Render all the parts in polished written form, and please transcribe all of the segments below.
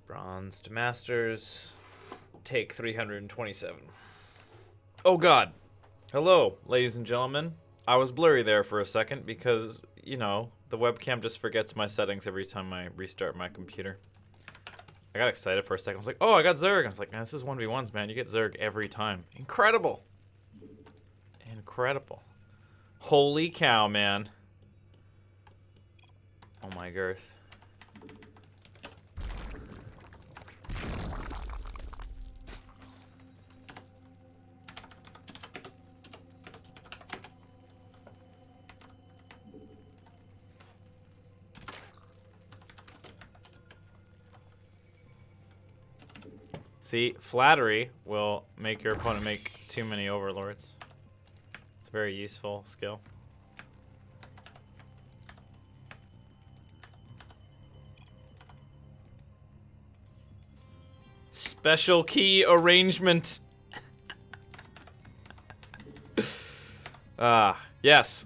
Bronzed Masters. Take 327. Oh god. Hello, ladies and gentlemen. I was blurry there for a second because, you know, the webcam just forgets my settings every time I restart my computer. I got excited for a second. I was like, oh, I got Zerg. I was like, man, this is 1v1s, man. You get Zerg every time. Incredible. Incredible. Holy cow, man. Oh my girth. See, flattery will make your opponent make too many overlords. It's a very useful skill. Special key arrangement. Ah, yes.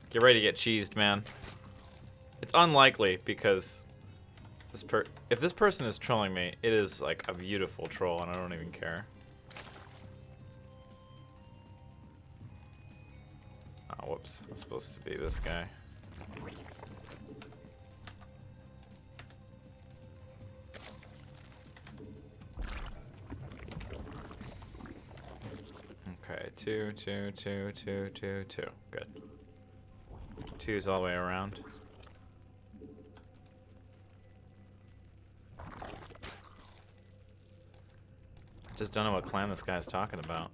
Get ready to get cheesed, man. It's unlikely because if this person is trolling me, it is like a beautiful troll and I don't even care. Oh, whoops. That's supposed to be this guy. Okay, 2, 2, 2, 2, 2, 2. Good. 2's all the way around. Just don't know what clan this guy's talking about.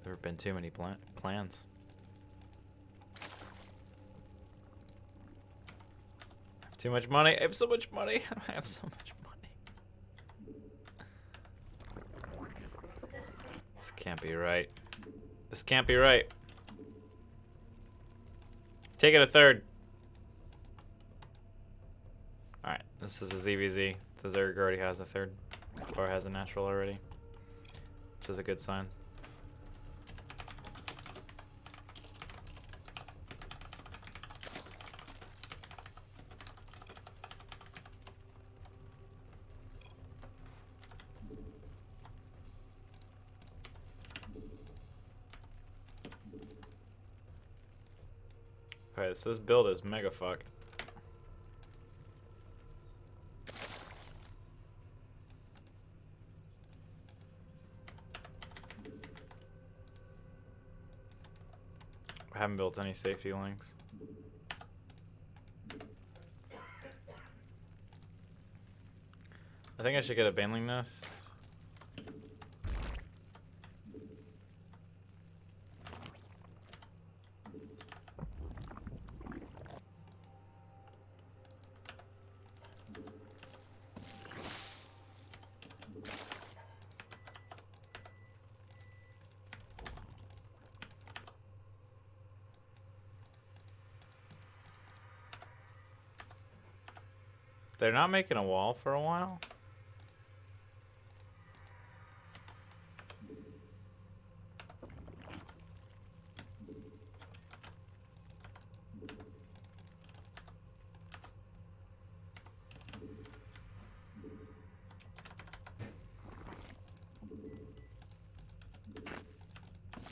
There have been too many clans. I have too much money. I have so much money. I have so much money. This can't be right. This can't be right. Take it a third. Alright, this is a ZVZ. The Zerg already has a third. Or has a natural already. Which is a good sign. Okay, so this build is mega fucked. I haven't built any safety links. I think I should get a baneling nest. They're not making a wall for a while.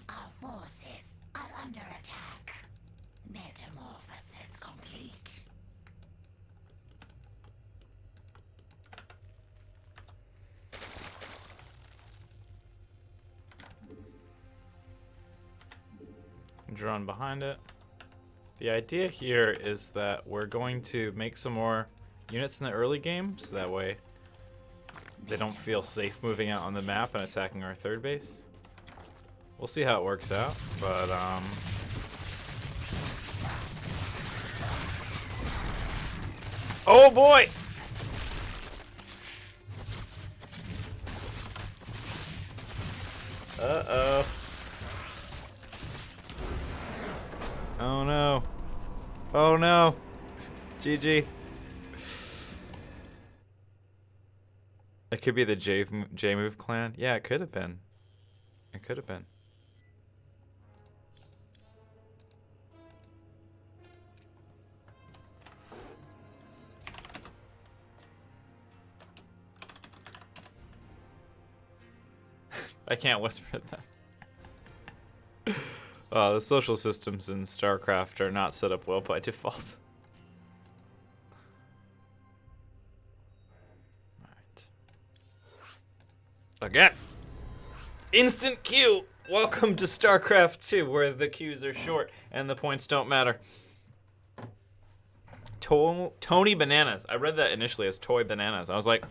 Our forces are under attack. Metamorphosis complete. Drawn behind it. The idea here is that we're going to make some more units in the early game, so that way they don't feel safe moving out on the map and attacking our third base. We'll see how it works out, but oh boy! Uh-oh. Oh no. Oh no. GG. It could be the J-Move clan. Yeah, it could have been. It could have been. I can't whisper them. The social systems in StarCraft are not set up well by default. Alright. Again! Instant queue! Welcome to StarCraft 2, where the queues are short and the points don't matter. Tony Bananas. I read that initially as Toy Bananas. I was like,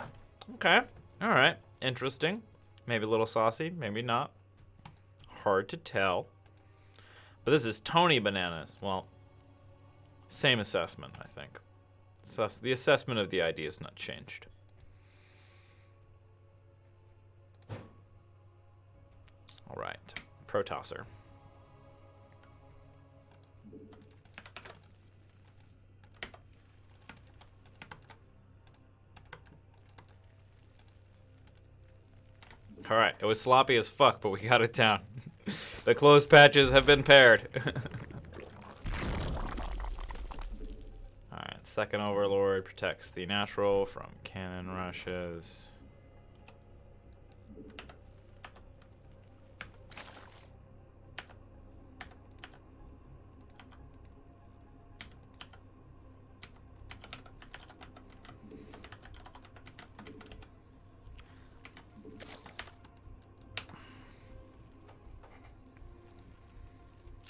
okay, alright, interesting. Maybe a little saucy, maybe not. Hard to tell. But this is Tony Bananas. Well, same assessment, I think. So the assessment of the idea has not changed. All right, Protosser. All right, it was sloppy as fuck, but we got it down. The closed patches have been paired. All right, second Overlord protects the natural from cannon rushes.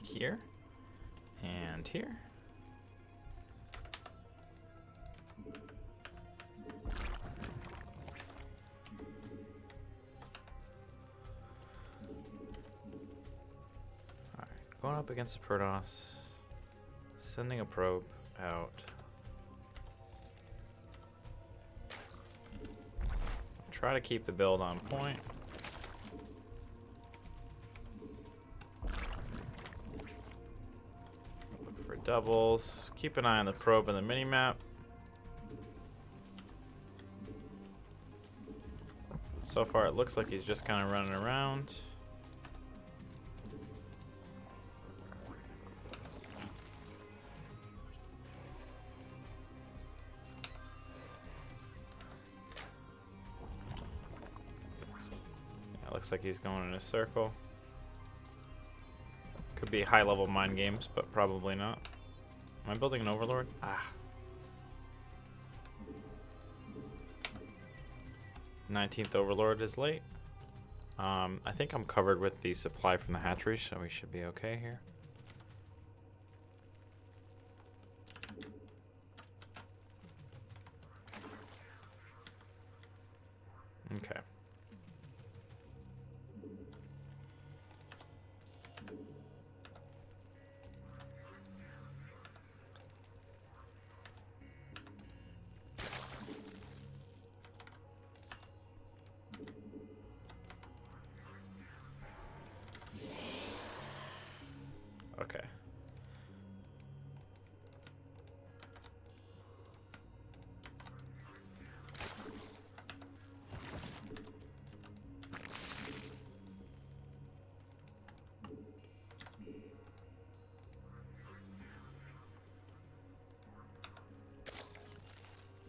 Here and here. All right, going up against the Protoss, sending a probe out. Try to keep the build on point. Doubles. Keep an eye on the probe and the minimap. So far, it looks like he's just kind of running around. Yeah, looks like he's going in a circle. Could be high-level mind games, but probably not. Am I building an Overlord? Ah. 19th Overlord is late. I think I'm covered with the supply from the hatchery, so we should be okay here. Okay. Okay.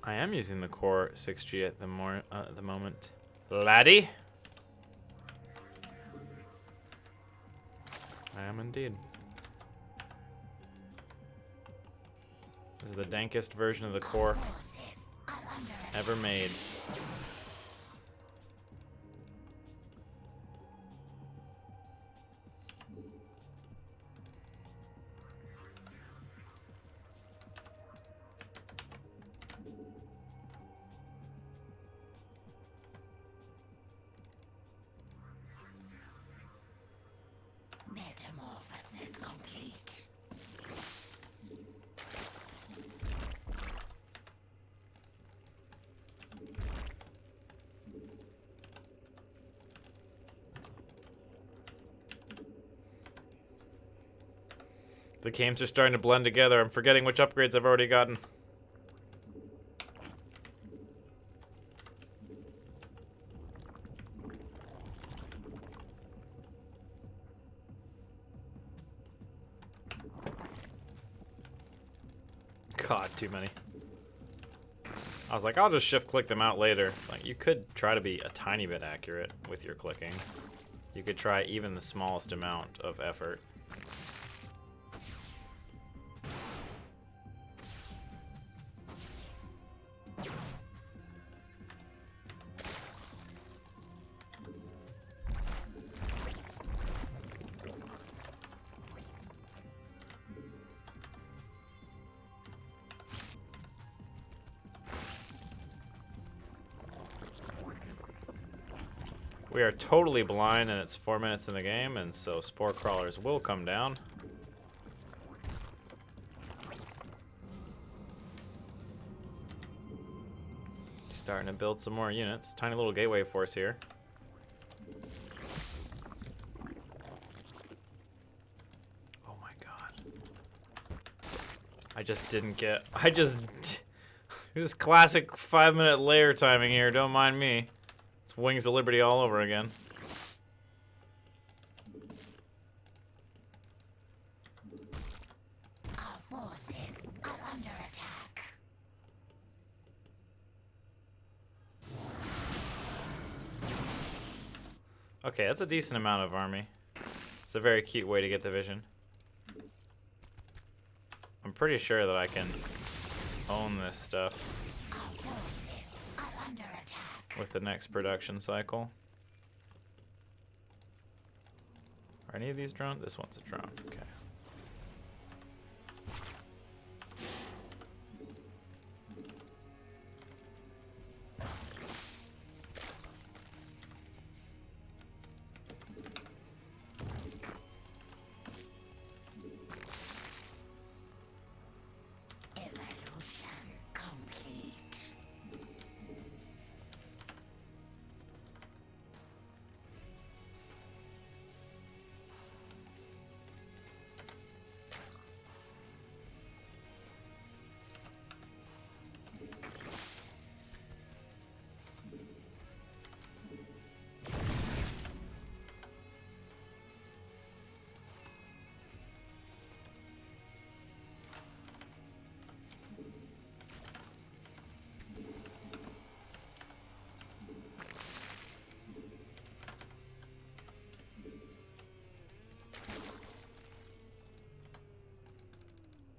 I am using the Core 6G at the moment. Laddie? I am indeed. This is the dankest version of the Core ever made. Metamorphosis complete. The games are starting to blend together. I'm forgetting which upgrades I've already gotten. God, too many. I was like, I'll just shift click them out later. It's like, you could try to be a tiny bit accurate with your clicking. you could try even the smallest amount of effort. We are totally blind, and it's 4 minutes in the game, and so spore crawlers will come down. Starting to build some more units. Tiny little gateway force here. Oh my god. I just didn't get... This is classic 5-minute layer timing here, don't mind me. It's Wings of Liberty all over again. Our forces are under attack. Okay, that's a decent amount of army. It's a very cute way to get the vision. I'm pretty sure that I can own this stuff Our forces are under attack. with the next production cycle. Are any of these drones? This one's a drone. Okay. Evolution complete.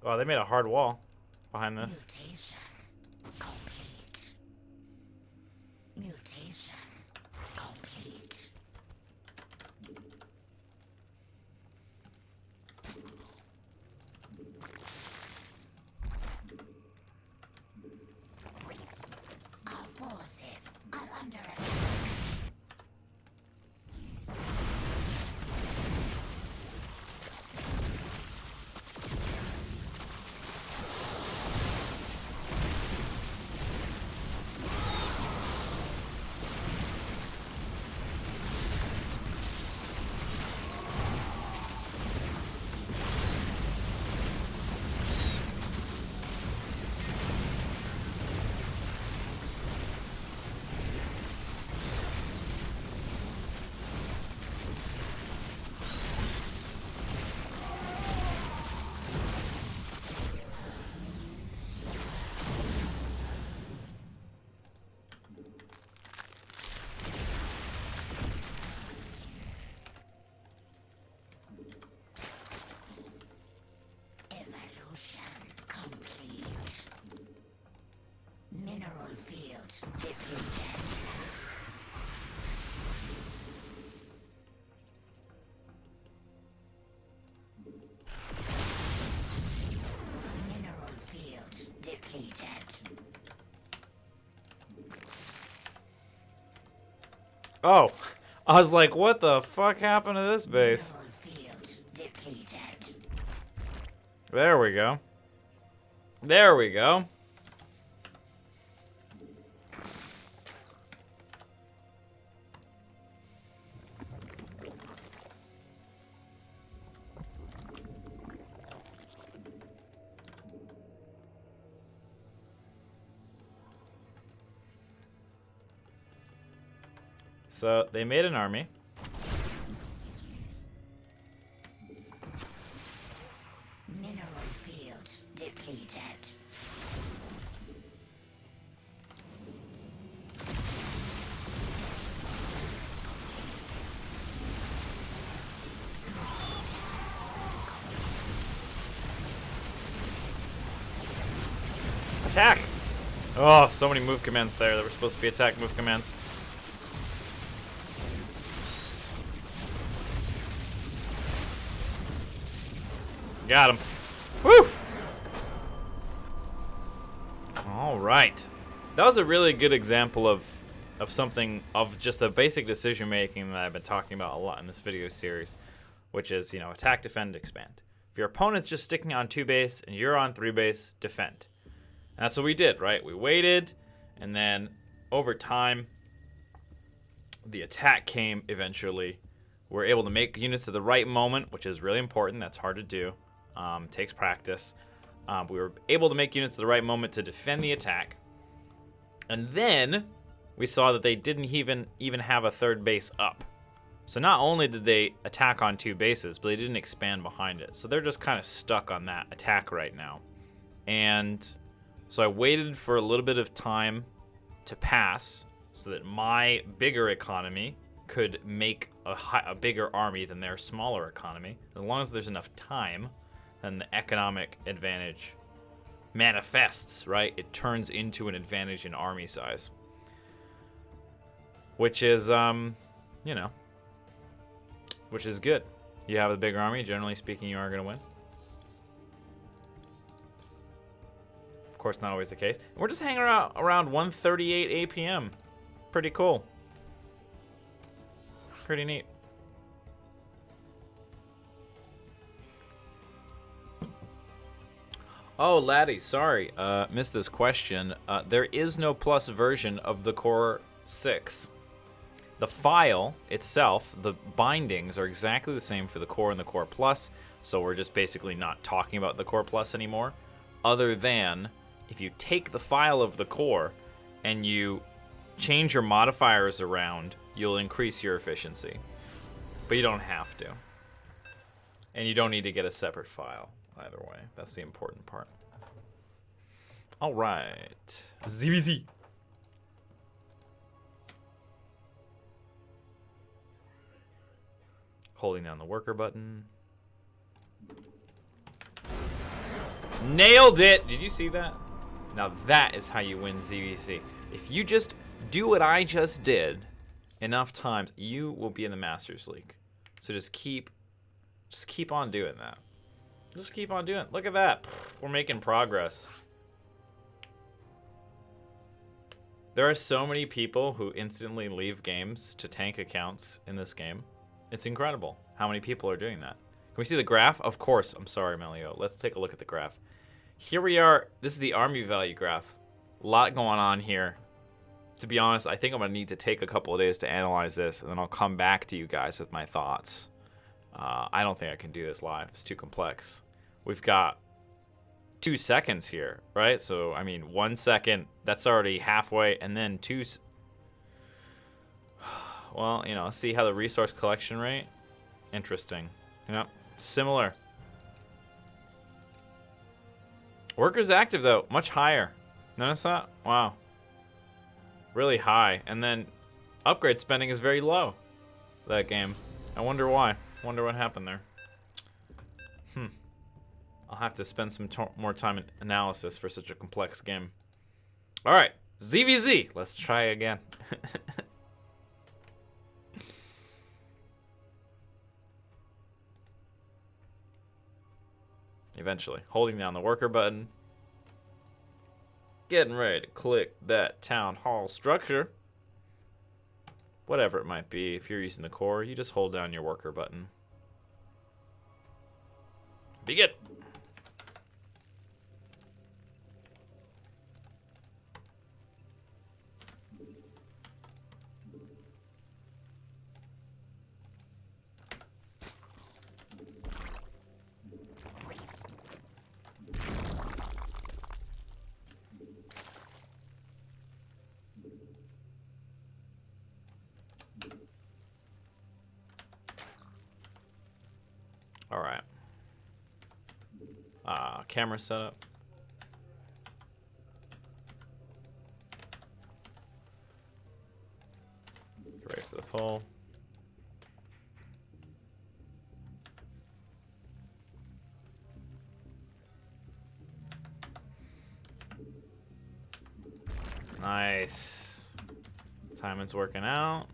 Oh, they made a hard wall behind this. Mutation complete. Mutation complete. Our forces are under attack. Evolution complete. Mineral field depleted. Mineral field depleted. Oh, I was like, what the fuck happened to this base? Mineral field depleted. There we go. There we go. So they made an army. Mineral field depleted. Attack! Oh, so many move commands there that were supposed to be attack move commands. Got him. Woo! All right. That was a really good example of something, of just a basic decision making that I've been talking about a lot in this video series, which is, you know, attack, defend, expand. If your opponent's just sticking on 2 base and you're on 3 base, defend. And that's what we did, right? We waited, and then over time, the attack came eventually. We're able to make units at the right moment, which is really important. That's hard to do. Takes practice. We were able to make units at the right moment to defend the attack. And then we saw that they didn't even have a 3rd base up. So not only did they attack on 2 bases, but they didn't expand behind it. So they're just kind of stuck on that attack right now. And so I waited for a little bit of time to pass so that my bigger economy could make a bigger army than their smaller economy. As long as there's enough time, then the economic advantage manifests, right? It turns into an advantage in army size. Which is, you know, which is good. You have a bigger army, generally speaking, you are going to win. Of course, not always the case. We're just hanging around 1:38 APM. Pretty cool. Pretty neat. Oh, Laddie, sorry, missed this question. There is no plus version of the Core 6. The file itself, the bindings are exactly the same for the Core and the Core Plus, so we're just basically not talking about the Core Plus anymore, other than if you take the file of the Core and you change your modifiers around, you'll increase your efficiency. But you don't have to. And you don't need to get a separate file. Either way, that's the important part. All right, ZVZ. Holding down the worker button. Nailed it! Did you see that? Now that is how you win ZVZ. If you just do what I just did enough times, you will be in the Masters League. So just keep on doing that. Just keep on doing it. Look at that. We're making progress. There are so many people who instantly leave games to tank accounts in this game. It's incredible how many people are doing that. Can we see the graph? Of course. I'm sorry, Melio. Let's take a look at the graph. Here we are. This is the army value graph. A lot going on here. To be honest, I think I'm going to need to take a couple of days to analyze this, and then I'll come back to you guys with my thoughts. I don't think I can do this live. It's too complex. We've got 2 seconds here, right? So, I mean, 1 second, that's already halfway, and then 2... Well, you know, see how the resource collection rate? Interesting. You know, similar. Workers active, though, much higher. Notice that? Wow. Really high. And then upgrade spending is very low, that game. I wonder why. Wonder what happened there. I'll have to spend some more time in analysis for such a complex game. All right, ZVZ. Let's try again. Eventually, holding down the worker button. Getting ready to click that town hall structure. Whatever it might be, if you're using the core, you just hold down your worker button. Begin. All right. Camera setup. Get ready for the pull. Nice. Timing's working out.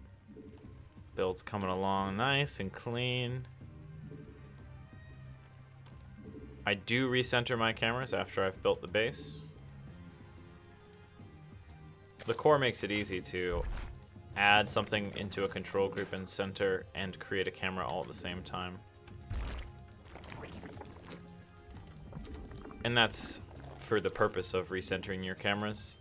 Build's coming along nice and clean. I do recenter my cameras after I've built the base. The core makes it easy to add something into a control group and center and create a camera all at the same time. And that's for the purpose of recentering your cameras.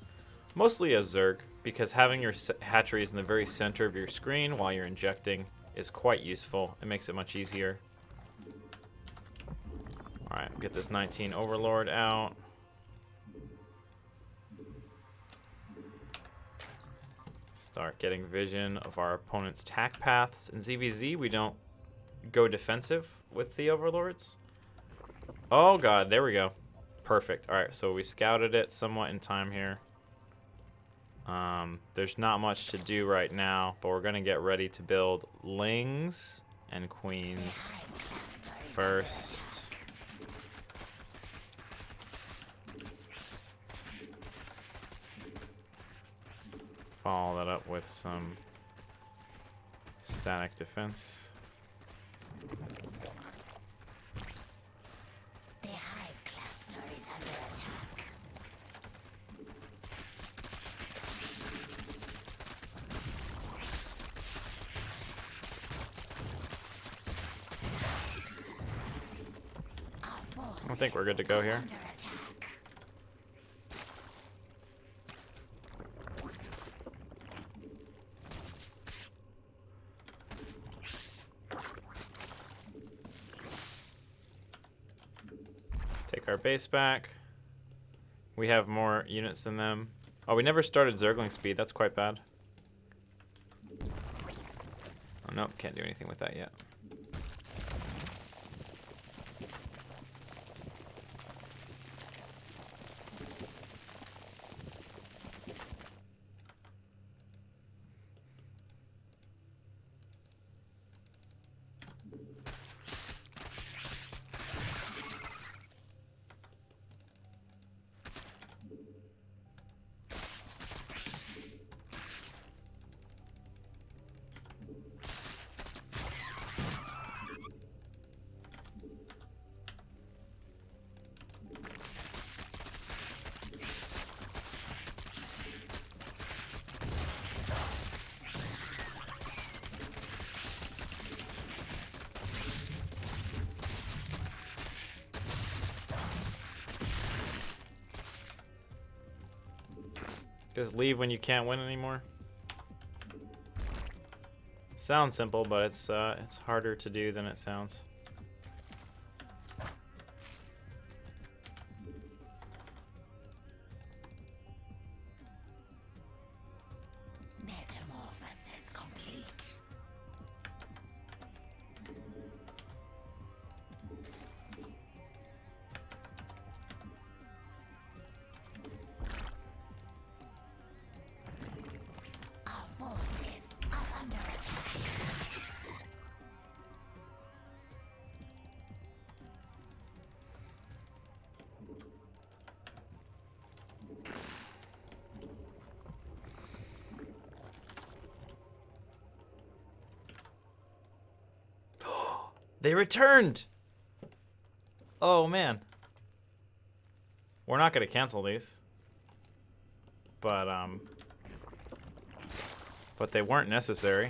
Mostly as Zerg, because having your hatcheries in the very center of your screen while you're injecting is quite useful. It makes it much easier. Alright, get this 19 Overlord out. Start getting vision of our opponent's tack paths. In ZVZ, we don't go defensive with the Overlords. Oh god, there we go. Perfect. Alright, so we scouted it somewhat in time here. There's not much to do right now, but we're going to get ready to build lings and queens first. Follow that up with some static defense. The hive cluster is under attack. I think we're good to go here. Under attack. Take our base back. We have more units than them. Oh, we never started Zergling speed. That's quite bad. Oh, nope. Can't do anything with that yet. Just leave when you can't win anymore. Sounds simple, but it's harder to do than it sounds. Metamorphosis complete. Our forces are under attack. They returned! Oh, man. We're not going to cancel these. But they weren't necessary.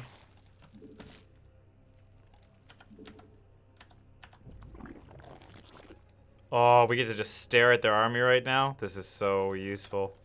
Oh, we get to just stare at their army right now? This is so useful.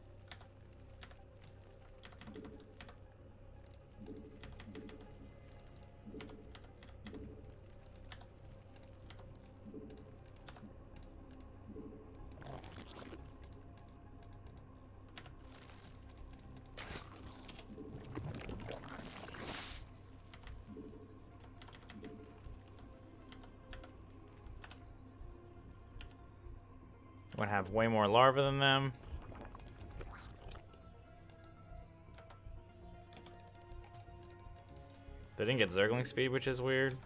We're gonna have way more larvae than them. They didn't get Zergling speed, which is weird.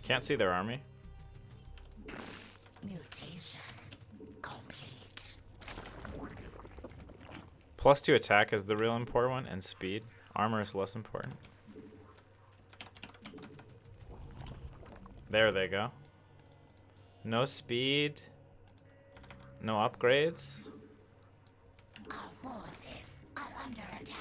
I can't see their army. Mutation complete. +2 attack is the real important one, and speed. Armor is less important. There they go. No speed. No upgrades. Our forces are under attack.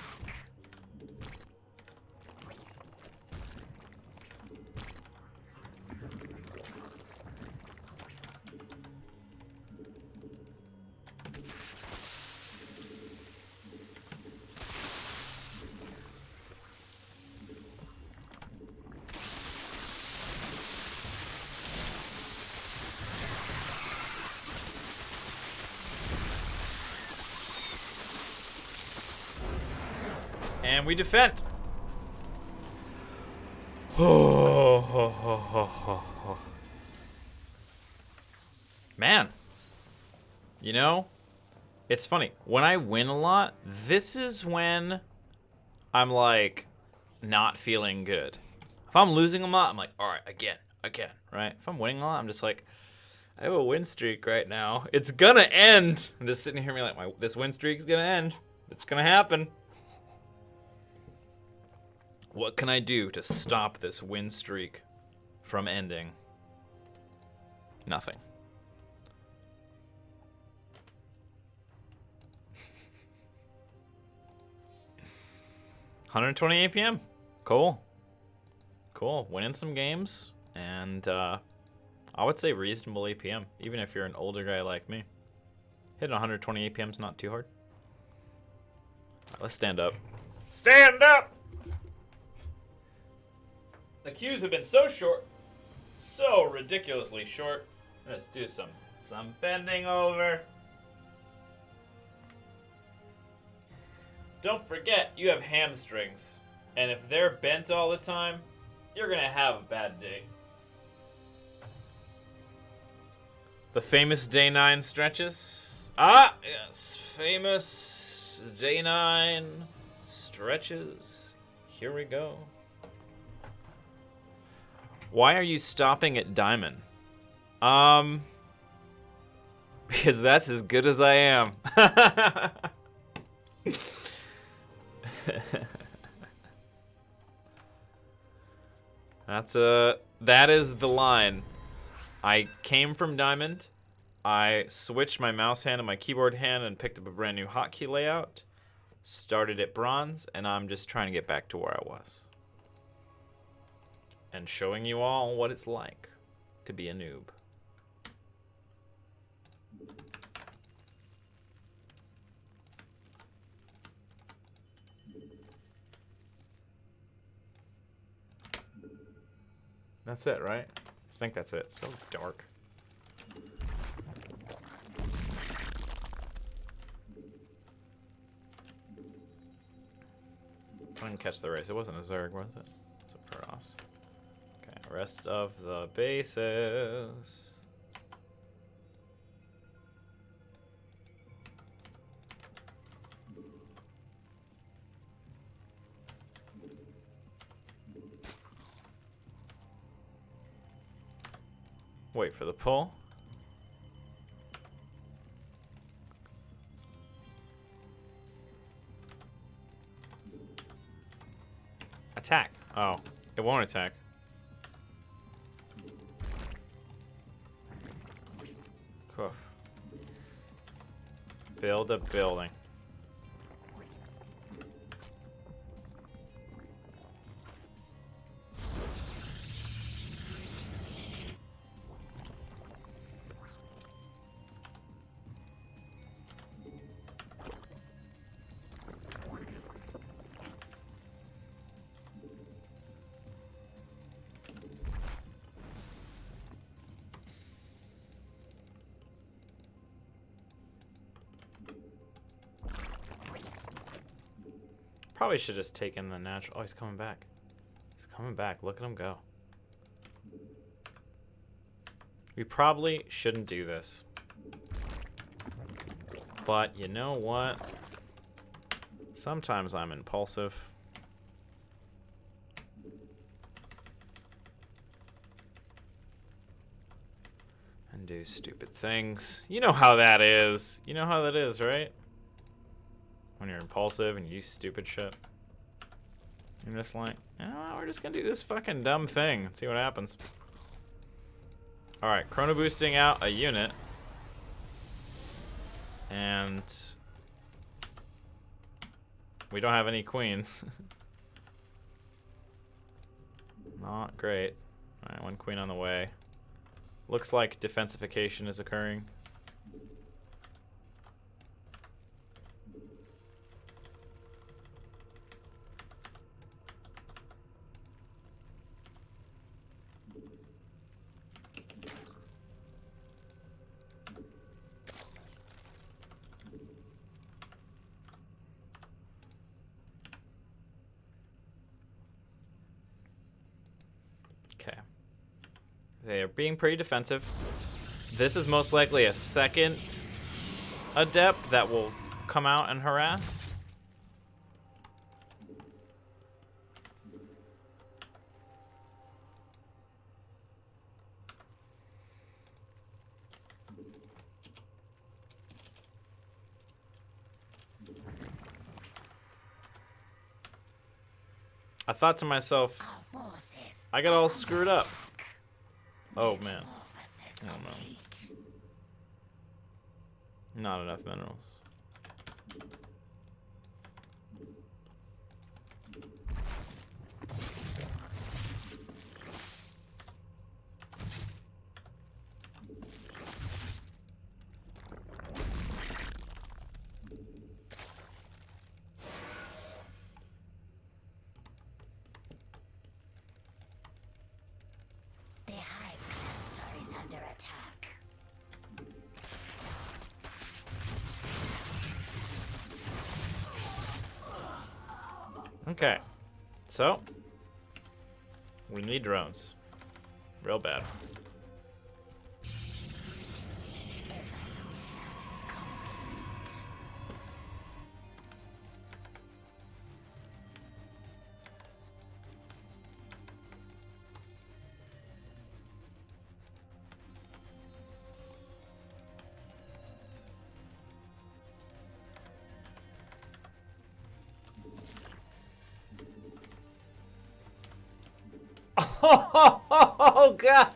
And we defend. Man, you know, it's funny. When I win a lot, this is when I'm like not feeling good. If I'm losing a lot, I'm like, all right, again, right? If I'm winning a lot, I'm just like, I have a win streak right now. It's gonna end. I'm just sitting here being like, this win streak's gonna end. It's gonna happen. What can I do to stop this win streak from ending? Nothing. $120 APM. Cool. Cool. Winning some games. And I would say reasonable APM, even if you're an older guy like me. Hitting 120 APM is not too hard. All right, let's stand up. Stand up! The queues have been so short, so ridiculously short. Let's do some bending over. Don't forget, you have hamstrings, and if they're bent all the time, you're gonna have a bad day. The famous day 9 stretches. Ah, yes, famous day 9 stretches. Here we go. Why are you stopping at diamond? Because that's as good as I am. That is the line. I came from diamond. I switched my mouse hand and my keyboard hand and picked up a brand new hotkey layout. Started at bronze, and I'm just trying to get back to where I was. And showing you all what it's like to be a noob. That's it, right? I think that's it. It's so dark. I didn't catch the race. It wasn't a Zerg, was it? It's a Protoss. Okay, rest of the bases. Wait for the pull. Attack. Oh, it won't attack. Cool. Build a building. Probably should have just taken the natural. Oh, he's coming back. He's coming back. Look at him go. We probably shouldn't do this. But you know what? Sometimes I'm impulsive. do stupid things. You know how that is. You know how that is, right? When you're impulsive and you do stupid shit. You're just like, you know what, we're just gonna do this fucking dumb thing and see what happens. Alright, chrono boosting out a unit. And we don't have any queens. Not great. Alright, one queen on the way. Looks like defensification is occurring. Okay. They are being pretty defensive. This is most likely a second adept that will come out and harass. I thought to myself, I got all screwed up. Oh man. Oh no. Not enough minerals. The hive cluster is under attack. Okay. So, we need drones. Real bad. Oh god.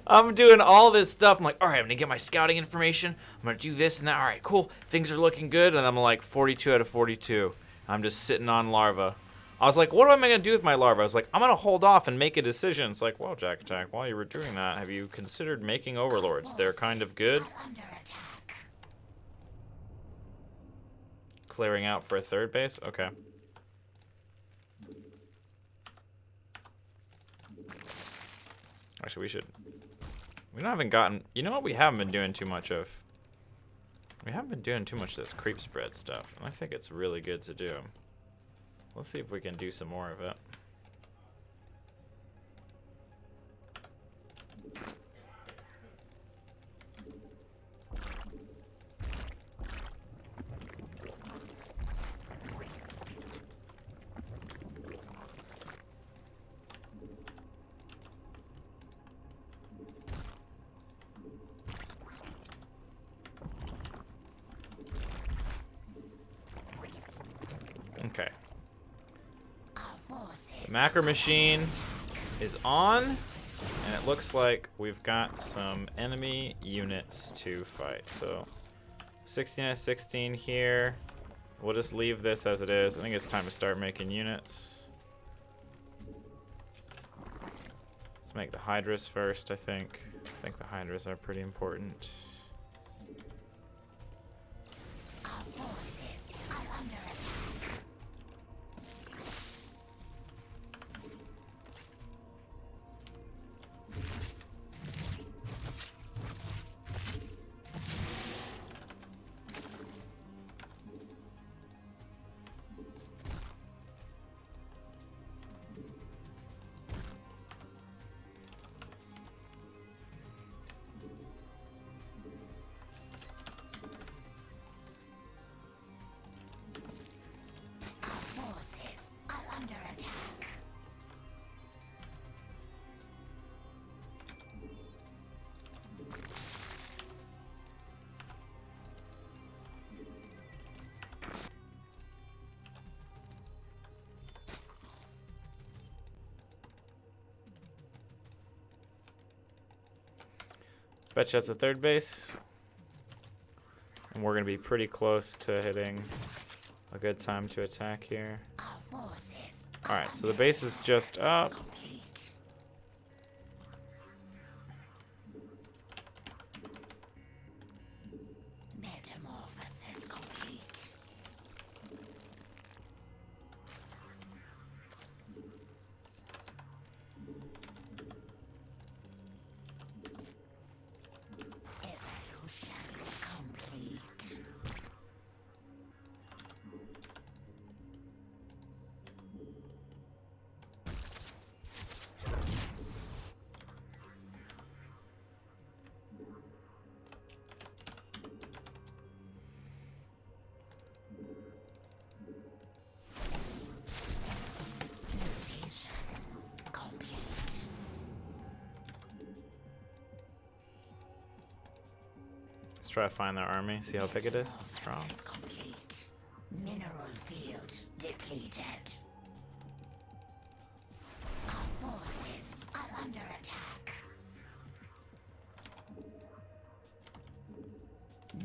I'm doing all this stuff. I'm like, all right, I'm gonna get my scouting information. I'm gonna do this and that. All right, cool. Things are looking good. And I'm like 42 out of 42. I'm just sitting on larva. I was like, what am I gonna do with my larva? I was like, I'm gonna hold off and make a decision. It's like, well, JaKaTaK, while you were doing that, have you considered making overlords? They're kind of good. Under attack. Clearing out for a third base? Okay. Actually, we haven't gotten, you know what we haven't been doing too much of? We haven't been doing too much of this creep spread stuff, and I think it's really good to do. Let's see if we can do some more of it. Okay. The macro machine is on, and it looks like we've got some enemy units to fight. So 16 out of 16 here. We'll just leave this as it is. I think it's time to start making units. Let's make the Hydras first, I think. I think the Hydras are pretty important. Our forces are under attack. Bet you that's a third base. And we're going to be pretty close to hitting a good time to attack here. Alright, so the base is just up. Metamorphosis complete. Evolution complete. Mutation complete. Let's try to find their army, see how big it is. It's strong. Metamorphosis complete. Mineral field depleted. Our forces are under attack.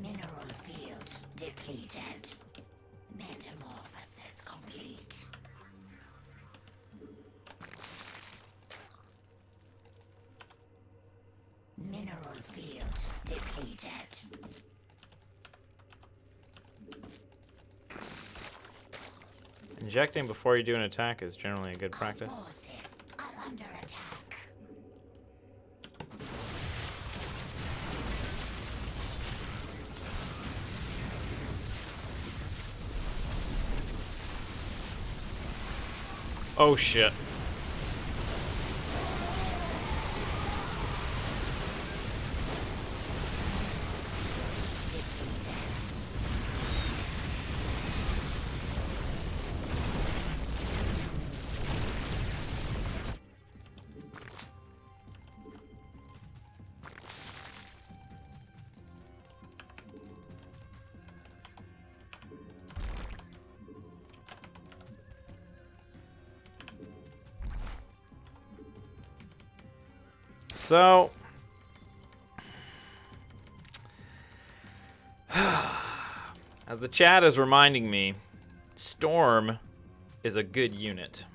Mineral field depleted. Metamorphosis complete. Mineral field depleted. Injecting before you do an attack is generally a good Our practice. forces are under attack. Oh shit. So, as the chat is reminding me, Storm is a good unit.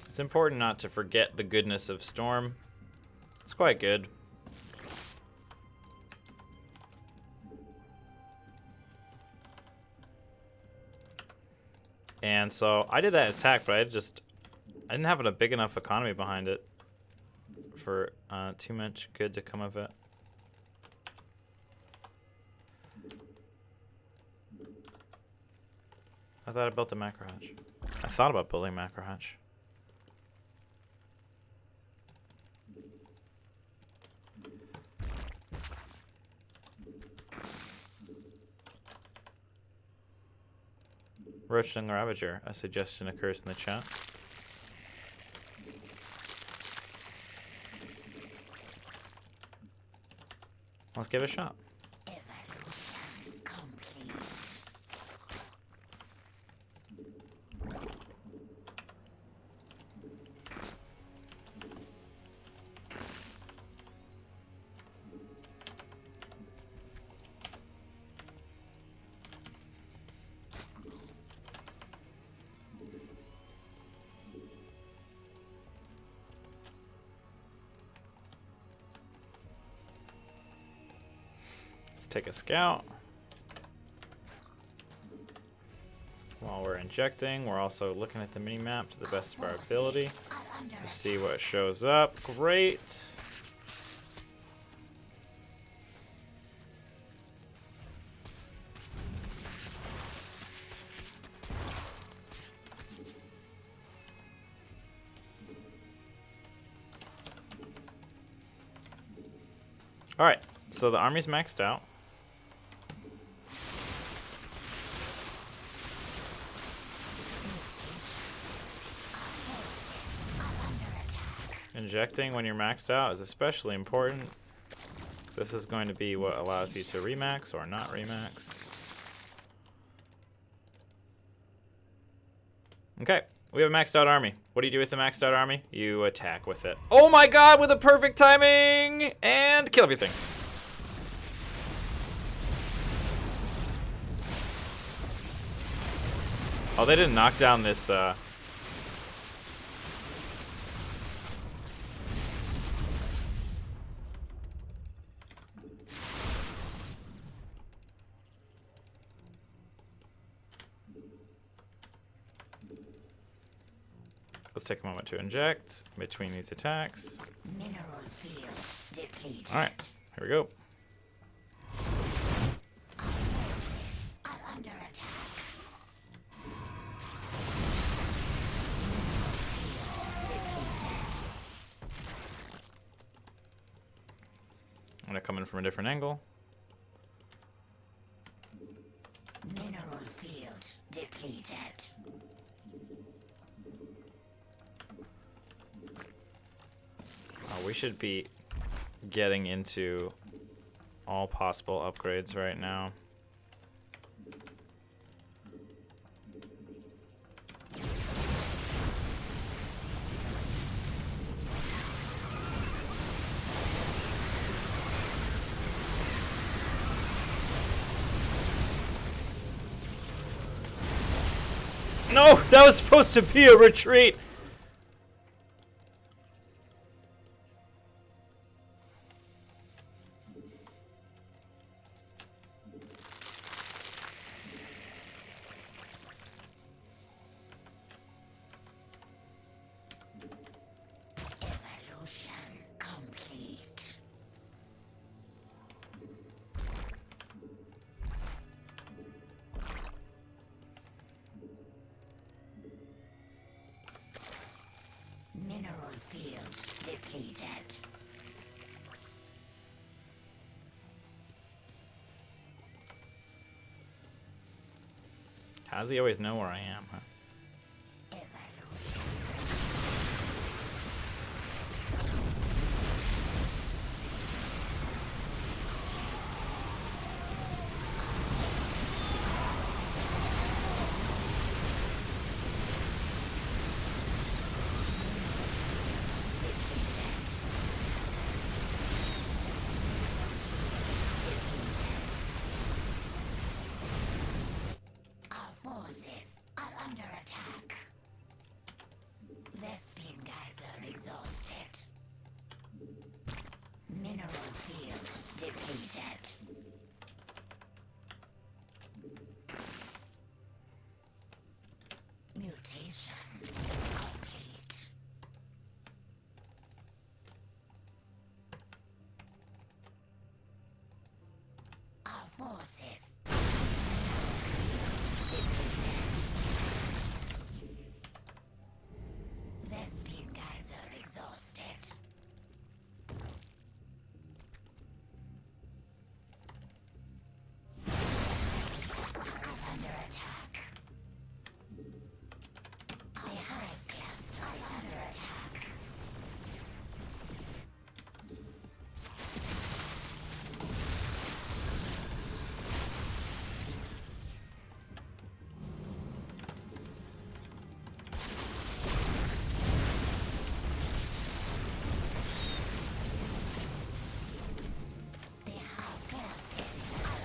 It's important not to forget the goodness of Storm. It's quite good. And so I did that attack, but I didn't have a big enough economy behind it for too much good to come of it. I thought I built a macro hatch. I thought about building macro hatch. Roachling Ravager, a suggestion occurs in the chat. Let's give it a shot. Evolution complete. Let's take a scout. While we're injecting, we're also looking at the mini-map to the best of our ability to see what shows up. Great. All right, so the army's maxed out. Injecting when you're maxed out is especially important. This is going to be what allows you to remax or not remax. Okay, We have a maxed out army. What do you do with the maxed out army? You attack with it. Oh my god, with a perfect timing! And kill everything. Oh, they didn't knock down this, Let's take a moment to inject between these attacks. Mineral field depleted. Alright, here we go. Our forces are under attack. I'm gonna come in from a different angle. Mineral field depleted. We should be getting into all possible upgrades right now. No, that was supposed to be a retreat. Evolution complete. Mineral field depleted. How does he always know where I am, huh? Evolution. Our forces are under attack. Vespene geyser exhausted. Mineral field depleted. Mutation complete. Our forces Vespene geyser exhausted. Cluster is under attack. The hive cluster is under attack. The hive clusters are under attack.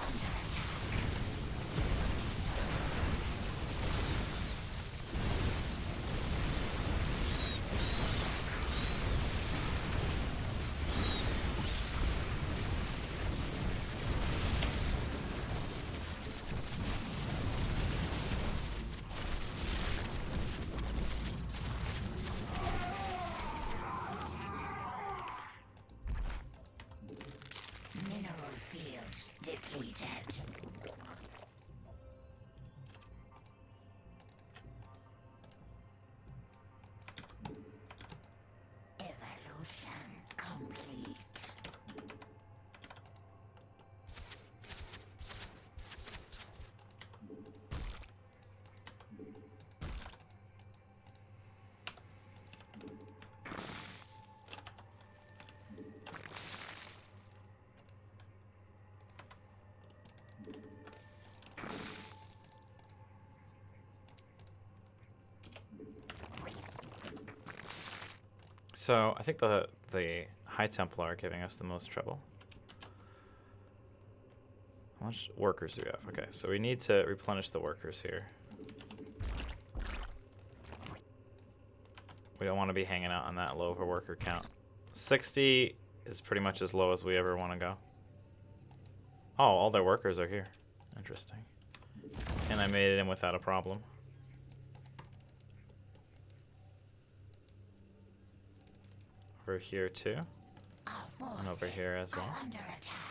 Mineral field depleted. Evolution complete. So I think the High Templar are giving us the most trouble. How much workers do we have? Okay, so we need to replenish the workers here. We don't want to be hanging out on that low of a worker count. 60 is pretty much as low as we ever want to go. Oh, all their workers are here. Interesting. And I made it in without a problem. Over here too. And over here as well. Under attack.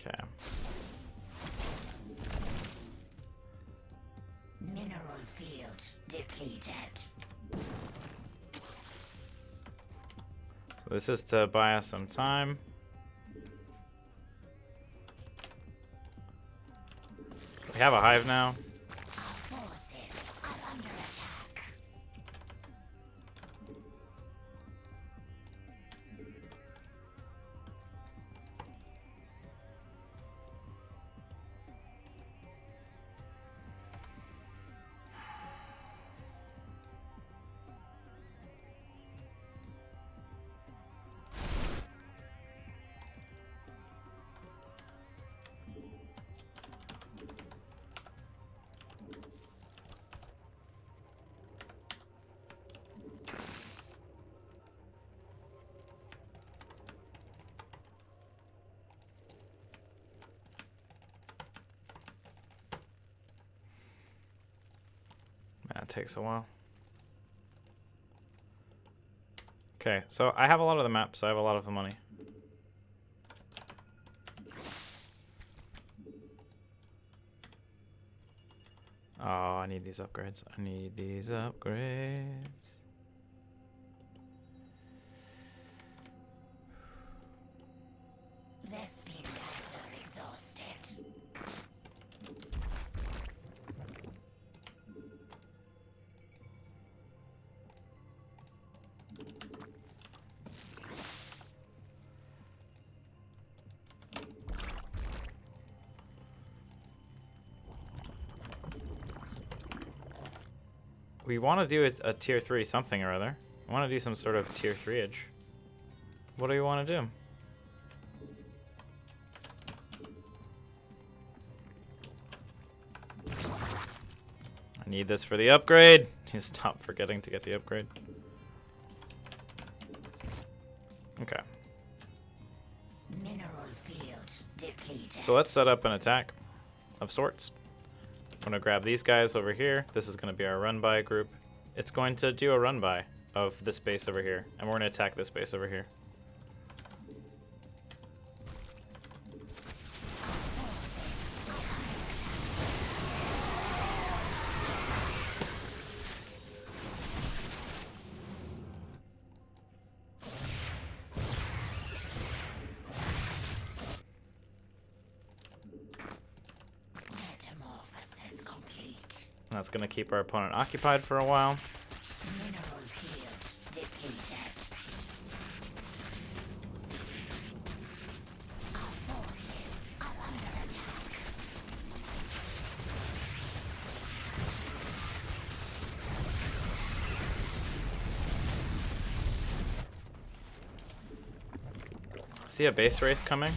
Okay. Mineral field depleted. So this is to buy us some time. We have a hive now. Our forces are under attack. That takes a while. Okay, so I have a lot of the maps, so I have a lot of the money. Oh, I need these upgrades. I need these upgrades. Vespine guys are exhausted. We want to do a tier 3 something or other. I want to do some sort of tier 3-age. What do you want to do? I need this for the upgrade. You stop forgetting to get the upgrade. Okay. Mineral field depleted. So let's set up an attack of sorts. I'm going to grab these guys over here. This is going to be our run-by group. It's going to do a run-by of this base over here. And we're going to attack this base over here. Metamorphosis complete. That's going to keep our opponent occupied for a while. Mineral field depleted. Our forces are under attack. See a base race coming?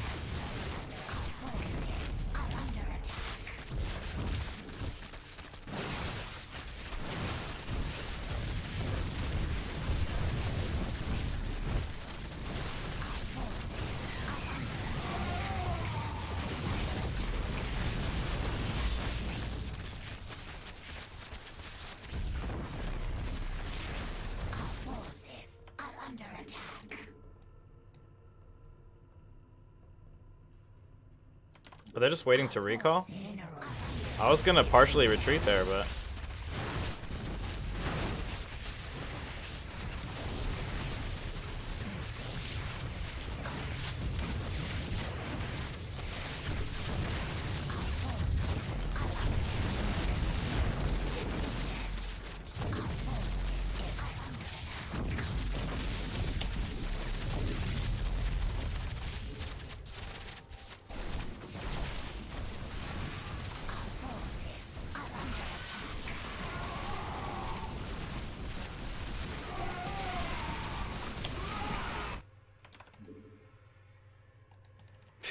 Are under attack. Our forces are under attack. Are they just waiting to recall? I was gonna partially retreat there, but...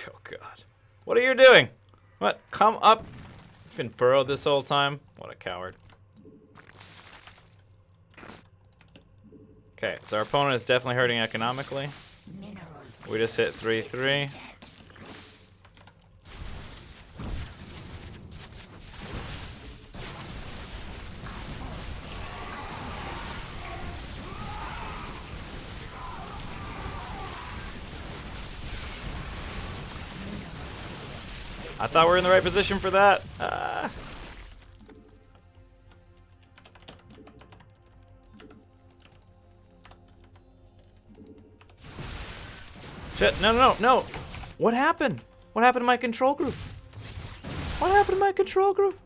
Oh god. What are you doing? What? Come up. You've been burrowed this whole time? What a coward. Okay, so our opponent is definitely hurting economically. We just hit 3-3. I thought we were in the right position for that. Shit, no, no, no. What happened? What happened to my control group? What happened to my control group?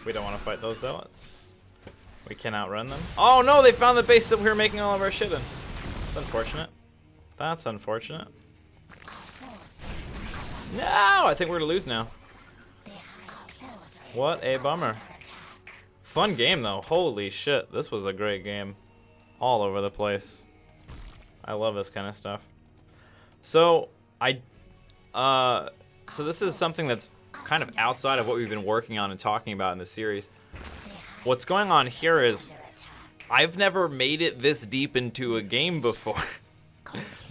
We don't want to fight those zealots. We can outrun them. Oh no, they found the base that we were making all of our shit in. That's unfortunate. That's unfortunate. No, I think we're gonna lose now. What a bummer. Fun game though, holy shit. This was a great game. All over the place. I love this kind of stuff. So, so this is something that's kind of outside of what we've been working on and talking about in the series. What's going on here is I've never made it this deep into a game before.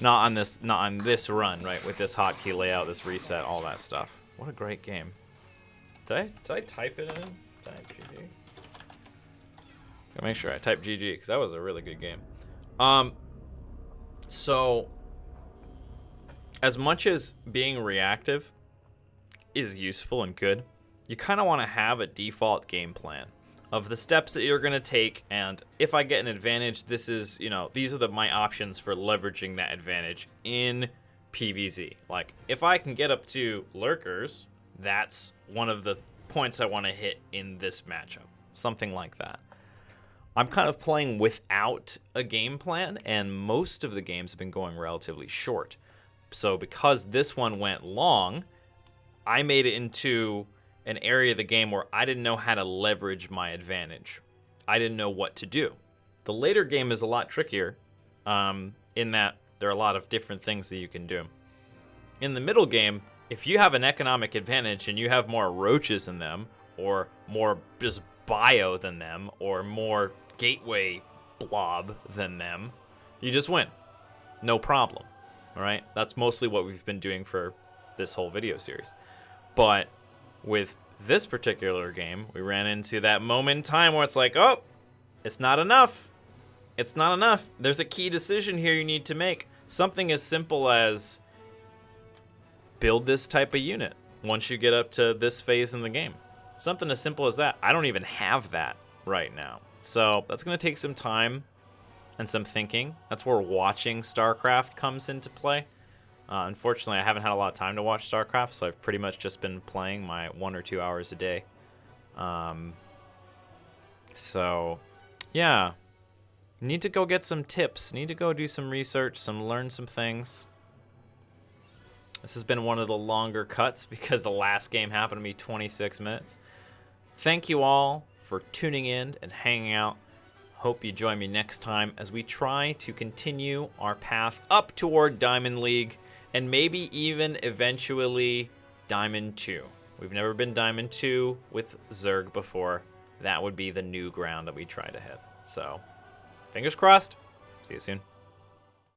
not on this run, right? With this hotkey layout, this reset, all that stuff. What a great game. Did I type it in? Type GG. Gotta make sure I type GG because that was a really good game. So as much as being reactive is useful and good, you kind of want to have a default game plan of the steps that you're going to take, and if I get an advantage, this is, you know, these are my options for leveraging that advantage in PvZ. Like, if I can get up to lurkers, that's one of the points I want to hit in this matchup. Something like that. I'm kind of playing without a game plan, and most of the games have been going relatively short. So because this one went long, I made it into an area of the game where I didn't know how to leverage my advantage. I didn't know what to do. The later game is a lot trickier in that there are a lot of different things that you can do. In the middle game, if you have an economic advantage and you have more roaches than them, or more just bio than them, or more gateway blob than them, you just win. No problem. All right? That's mostly what we've been doing for this whole video series. But with this particular game, we ran into that moment in time where it's like, oh, it's not enough. It's not enough. There's a key decision here you need to make. Something as simple as build this type of unit once you get up to this phase in the game. Something as simple as that. I don't even have that right now. So that's going to take some time and some thinking. That's where watching StarCraft comes into play. Unfortunately, I haven't had a lot of time to watch StarCraft, so I've pretty much just been playing my 1 or 2 hours a day. So, yeah. Need to go get some tips. Need to go do some research, learn some things. This has been one of the longer cuts because the last game happened to be 26 minutes. Thank you all for tuning in and hanging out. Hope you join me next time as we try to continue our path up toward Diamond League and maybe even eventually Diamond 2. We've never been Diamond 2 with Zerg before. That would be the new ground that we try to hit. So, fingers crossed. See you soon.